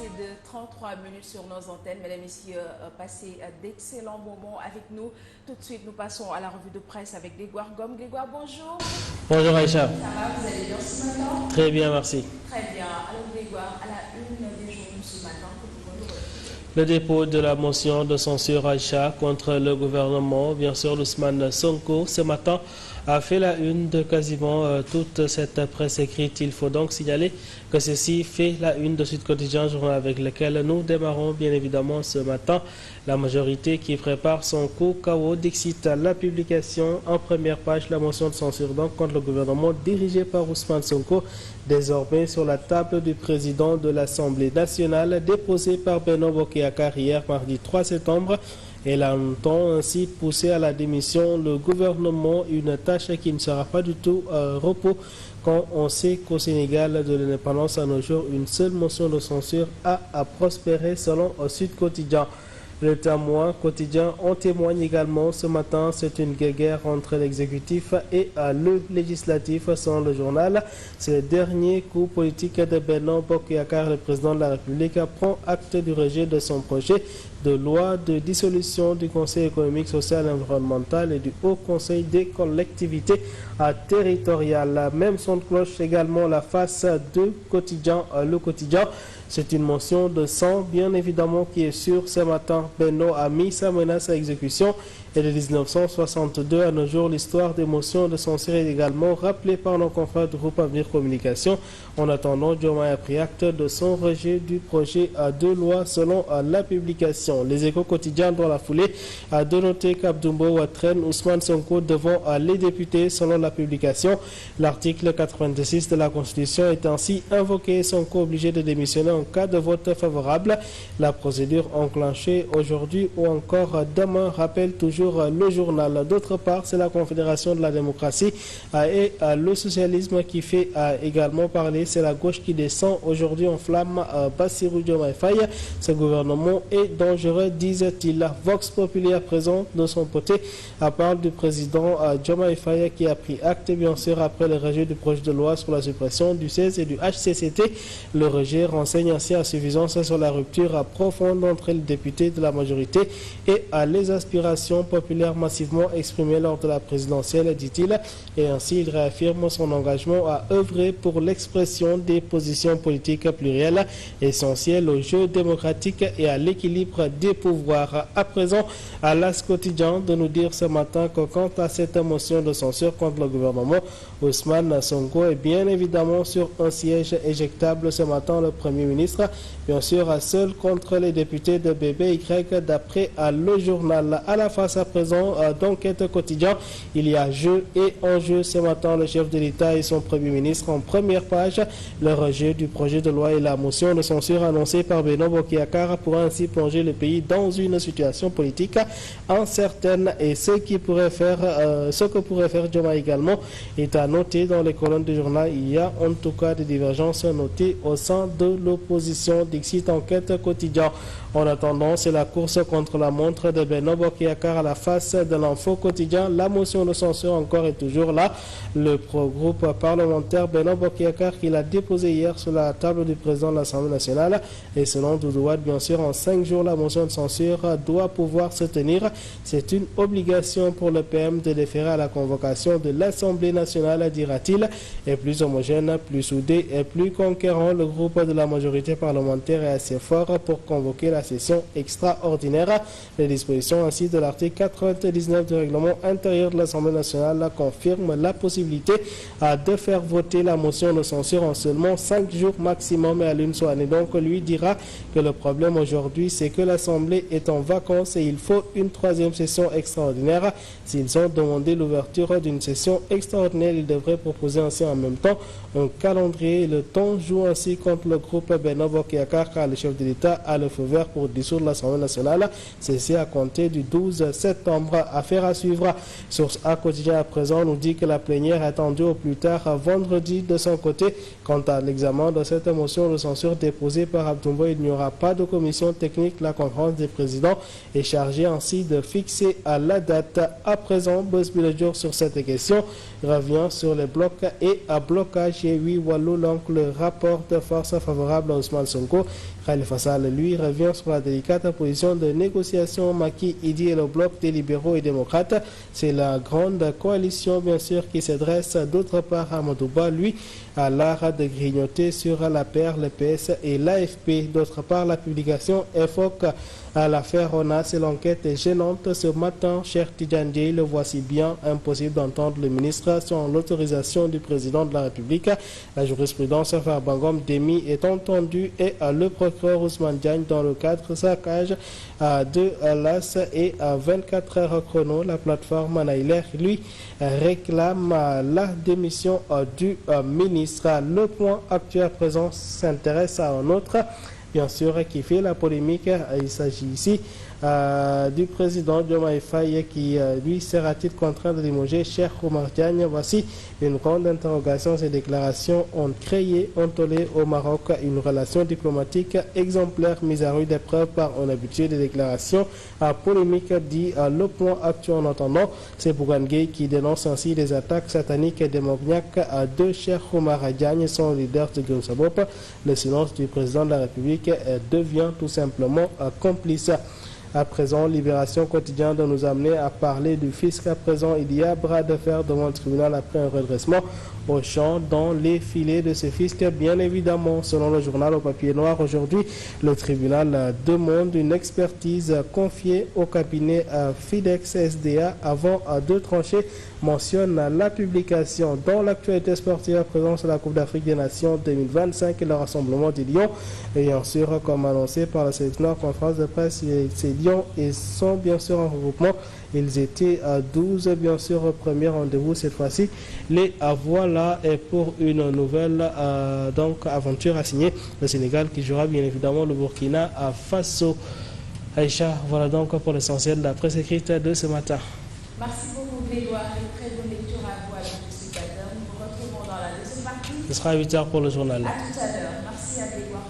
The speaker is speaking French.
passé de 33 minutes sur nos antennes. Mesdames et messieurs, passez d'excellents moments avec nous. Tout de suite, nous passons à la revue de presse avec Grégoire Gomme. Grégoire, bonjour. Bonjour Aïcha. Ça va, vous allez bien ce matin? Très bien, merci. Très bien. Alors Grégoire, à la une des journaux ce matin, que pouvons-nous retrouver? Le dépôt de la motion de censure Aïcha contre le gouvernement, bien sûr, Ousmane Sonko, ce matin, a fait la une de quasiment toute cette presse écrite. Il faut donc signaler que ceci fait la une de Sud Quotidien, journal avec lequel nous démarrons bien évidemment ce matin. La majorité qui prépare son coup KO dixit la publication en première page, la motion de censure donc contre le gouvernement dirigé par Ousmane Sonko, désormais sur la table du président de l'Assemblée nationale, déposée par Benno Bokk Yakaar hier mardi 3 septembre. Elle entend ainsi pousser à la démission le gouvernement, une tâche qui ne sera pas du tout repos quand on sait qu'au Sénégal de l'indépendance à nos jours, une seule motion de censure a prospéré selon Sud Quotidien. Le Témoin quotidien en témoigne également ce matin. C'est une guerre entre l'exécutif et le législatif selon le journal. C'est le dernier coup politique de Benno Bokk Yakaar. Le président de la République prend acte du rejet de son projet de loi de dissolution du Conseil économique, social et environnemental et du Haut Conseil des collectivités territoriales. Même son de cloche également la face de quotidien, le quotidien. C'est une motion de sang, bien évidemment, qui est sûre ce matin. Benno a mis sa menace à exécution. Et de 1962 à nos jours, l'histoire des motions de censure est également rappelée par nos confrères du groupe Avenir Communication. En attendant, Diomaye a pris acte de son rejet du projet de loi selon la publication. Les Échos quotidiens dans la foulée de noter qu'Abdoumbo Ouattara, Ousmane Sonko devant les députés selon la publication. L'article 86 de la Constitution est ainsi invoqué. Sonko obligé de démissionner en cas de vote favorable. La procédure enclenchée aujourd'hui ou encore demain rappelle toujours le journal. D'autre part, c'est la Confédération de la démocratie et le socialisme qui fait également parler. C'est la gauche qui descend aujourd'hui en flamme. Bassirou Diomaye Faye, ce gouvernement est dangereux, disait-il. Vox Populi présent de son côté parle du président Diomaye Faye qui a pris acte bien sûr après le rejet du projet de loi sur la suppression du 16 et du HCCT. Le rejet renseigne ainsi à suffisance sur la rupture profonde entre les députés de la majorité et les aspirations populaire massivement exprimé lors de la présidentielle, dit-il, et ainsi il réaffirme son engagement à œuvrer pour l'expression des positions politiques plurielles, essentielles au jeu démocratique et à l'équilibre des pouvoirs. À présent, à l'As quotidien de nous dire ce matin que quant à cette motion de censure contre le gouvernement, Ousmane Sonko est bien évidemment sur un siège éjectable ce matin. Le Premier ministre, bien sûr, seul contre les députés de BBY, d'après le journal. À la face à présent d'enquête quotidien, il y a jeu et enjeu ce matin. Le chef de l'État et son Premier ministre en première page. Le rejet du projet de loi et la motion de censure annoncée par Benno Bokk Yakaar pourra ainsi plonger le pays dans une situation politique incertaine. Et ce que pourrait faire Diomaye également est à noter dans les colonnes du journal. Il y a en tout cas des divergences notées au sein de l'opposition. Dixit enquête quotidien. En attendant, c'est la course contre la montre de Benno Bokk Yakaar à la face de l'info quotidien. La motion de censure encore est toujours là. Le groupe parlementaire Benno Bokk Yakaar qui l'a déposé hier sur la table du président de l'Assemblée nationale. Et selon Doudou Wade, bien sûr, en 5 jours, la motion de censure doit pouvoir se tenir. C'est une obligation pour le PM de déférer à la convocation de l'Assemblée nationale, dira-t-il. Et plus homogène, plus soudé et plus conquérant, le groupe de la majorité parlementaire est assez fort pour convoquer la session extraordinaire. Les dispositions ainsi de l'article 99 du règlement intérieur de l'Assemblée nationale confirment la possibilité de faire voter la motion de censure en seulement 5 jours maximum et à l'une soirée. Donc lui dira que le problème aujourd'hui c'est que l'Assemblée est en vacances et il faut une 3e session extraordinaire. S'ils ont demandé l'ouverture d'une session extraordinaire, ils devraient proposer ainsi en même temps un calendrier. Le temps joue ainsi contre le groupe Benno Bokk Yakaar car le chef de l'État a le feu vert pour dissoudre l'Assemblée nationale. Ceci à compter du 12 septembre. septembre. Affaire à suivre. Source A quotidien à présent nous dit que la plénière est attendue au plus tard vendredi de son côté. Quant à l'examen de cette motion de censure déposée par Abdoumbo, il n'y aura pas de commission technique. La conférence des présidents est chargée ainsi de fixer à la date. À présent, Buzz Bilojour sur cette question revient sur les blocs et à blocage. Et oui, Wallou, le rapport de force favorable à Ousmane Sonko. Khalifa Sall, lui, revient sur la délicate position de négociation Macky, Idi et le bloc des libéraux et démocrates. C'est la grande coalition, bien sûr, qui s'adresse d'autre part à Amadouba, lui, à l'art de grignoter sur la paire, le PS et l'AFP. D'autre part, la publication évoque à l'affaire ONAS et l'enquête est gênante ce matin. Cher Tidjandé, le voici bien, impossible d'entendre le ministre sans l'autorisation du président de la République. La jurisprudence Farbangom Demi est entendue et le procureur Ousmane Diagne dans le cadre saccage de l'AS et à 24 heures chrono. La plateforme Naïler, lui, réclame la démission du ministre. Le point actuel à présent s'intéresse à un autre, bien sûr, qui fait la polémique. Il s'agit ici du président Diomaye Faye qui, lui, sera-t-il contraint de limoger Cheikh Oumar Diagne? Voici une grande interrogation. Ces déclarations ont créé, tollé au Maroc une relation diplomatique exemplaire mise à rude épreuve par un habitué des déclarations polémiques, dit le point actuel. En attendant, c'est Bougane Gueye qui dénonce ainsi les attaques sataniques et démoniaques de Cheikh Oumar Diagne, son leader de Goussabop. Le silence du président de la République devient tout simplement complice. À présent, Libération quotidienne de nous amener à parler du fisc. À présent, il y a bras de fer devant le tribunal après un redressement au champ dans les filets de ce fisc. Bien évidemment, selon le journal au papier noir, aujourd'hui, le tribunal demande une expertise confiée au cabinet Fidex SDA avant de trancher, mentionne la publication. Dans l'actualité sportive, à présent, c'est la Coupe d'Afrique des Nations 2025 et le rassemblement des Lions. Et bien sûr, comme annoncé par la sélectionneur conférence de presse, ces Lions sont bien sûr en regroupement. Ils étaient à 12, bien sûr, au premier rendez-vous cette fois-ci. Les voilà et pour une nouvelle donc aventure à signer. Le Sénégal qui jouera bien évidemment le Burkina Faso. Aïcha, voilà donc pour l'essentiel de la presse écrite de ce matin. Merci beaucoup Grégoire et très bonne lecture à vous, à l'anticipateurs. Nous vous retrouvons dans la deuxième partie. Ce sera à 8h pour le journal. À tout à l'heure. Merci à Grégoire.